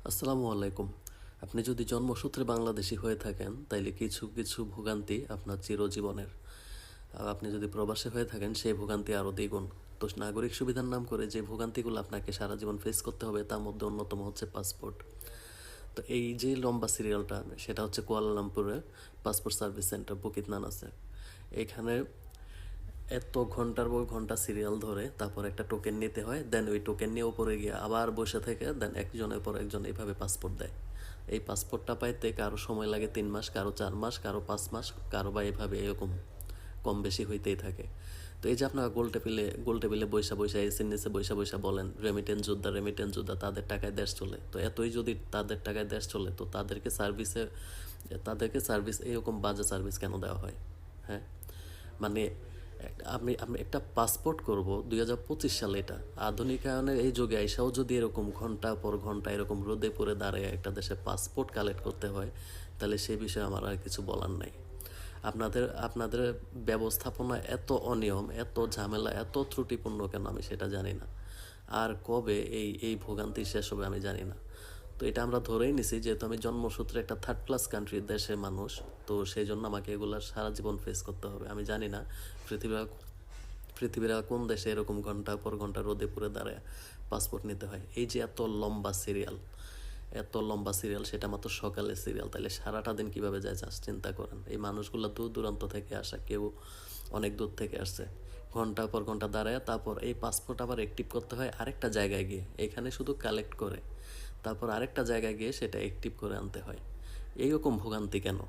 আসসালামু আলাইকুম। আপনি যদি জন্মসূত্রে বাংলাদেশী হয়ে থাকেন তাইলে কিছু কিছু ভোগান্তি আপনার চিরজীবনের। আর আপনি যদি প্রবাসী হয়ে থাকেন সেই ভোগান্তি আরও দ্বিগুণ। তো নাগরিক সুবিধার নাম করে যে ভোগান্তিগুলো আপনাকে সারা জীবন ফেস করতে হবে তার মধ্যে অন্যতম হচ্ছে পাসপোর্ট। তো এই যে লম্বা সিরিয়ালটা সেটা হচ্ছে কুয়ালালামপুরে পাসপোর্ট সার্ভিস সেন্টার বুকিত নানাসে। এখানে এত ঘন্টার পর ঘন্টা সিরিয়াল ধরে তারপর একটা টোকেন নিতে হয়, দেন ওই টোকেন নিয়ে উপরে গিয়ে আবার বসে থেকে দেন একজনের পর একজন এইভাবে পাসপোর্ট দেয়। এই পাসপোর্টটা পাইতে কারো সময় লাগে 3 মাস, কারো 4 মাস, কারো 5 মাস, কারো বা এভাবে এরকম কম বেশি হইতেই থাকে। তো এই যে আপনারা গোল টেবিলে বৈশা বৈশা এসির নিচে বৈশা বৈশা বলেন রেমিটেন্স যোদ্ধা তাদের টাকায় দেশ চলে, তো এতই যদি তাদের টাকায় দেশ চলে তো তাদেরকে সার্ভিস এরকম বাজে সার্ভিস কেন দেওয়া হয়? হ্যাঁ, মানে আমি আমি একটা পাসপোর্ট করব 2025 সালে, এটা আধুনিকায়নের এই যুগে আইসাও যদি এরকম ঘন্টা পর ঘন্টা এরকম রোদে পড়ে দাঁড়িয়ে একটা দেশে পাসপোর্ট কালেক্ট করতে হয় তাহলে সেই বিষয়ে আমার আর কিছু বলার নাই। আপনাদের ব্যবস্থাপনা এত অনিয়ম, এত ঝামেলা, এত ত্রুটিপূর্ণ কেন আমি সেটা জানি না। আর কবে এই ভোগান্তি শেষ হবে আমি জানি না। তো এটা আমরা ধরেই নিছি যেহেতু আমি জন্মসূত্রে একটা থার্ড ক্লাস কান্ট্রির দেশের মানুষ, তো সেই জন্য আমাকে এগুলো সারা জীবন ফেস করতে হবে। আমি জানি না পৃথিবীর পৃথিবীর আর কোন দেশে এরকম ঘন্টার পর ঘন্টা রোদে পুড়ে দাঁড়ায় পাসপোর্ট নিতে হয়। এই যে এত লম্বা সিরিয়াল সেটা মাত্র সকালে সিরিয়াল, তাহলে সারাটা দিন কীভাবে যায় চিন্তা করেন। এই মানুষগুলো দূর দূরান্ত থেকে আসা, কেউ অনেক দূর থেকে আসছে, ঘন্টার পর ঘন্টা দাঁড়ায় তারপর এই পাসপোর্ট আবার অ্যাক্টিভ করতে হয় আরেকটা জায়গায় গিয়ে। এখানে শুধু কালেক্ট করে তারপর আরেকটা জায়গায় গিয়ে সেটা অ্যাক্টিভ করে আনতে হয়। এইরকম ভোগান্তি কেন?